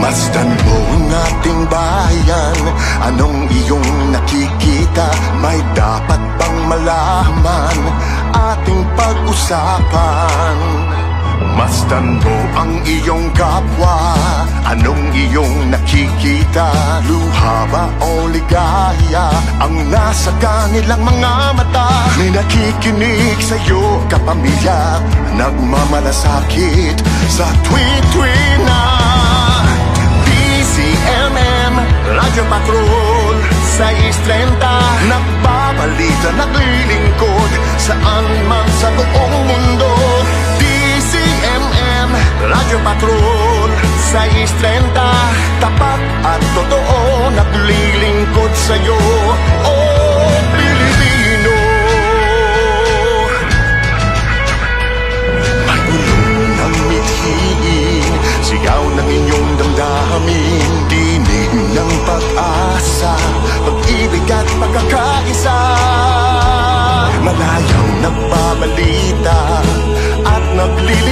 Masdan mo ang ating bayan. Anong iyong nakikita? May dapat bang malaman? Ating pag-usapan. Masdan mo ang iyong kapwa. Anong iyong nakikita? Luha ba o ligaya ang nasa kanilang mga mata? May nakikinig sa'yo, kapamilya, nagmamalasakit sa tweet-tweet na DZMM Radyo Patrol 630. Nagbabalita, naglilingkod saan man sa buong mundo. DZMM Radyo Patrol 630. Tapat at totoo, naglilingkod sa'yo, oh Pilipino. Magulong ng mithiin, sigaw ng inyong damdamin, dinig ng pag-asa, pag-ibig at pagkakaisa. Malayang nagbabalita at naglilingkod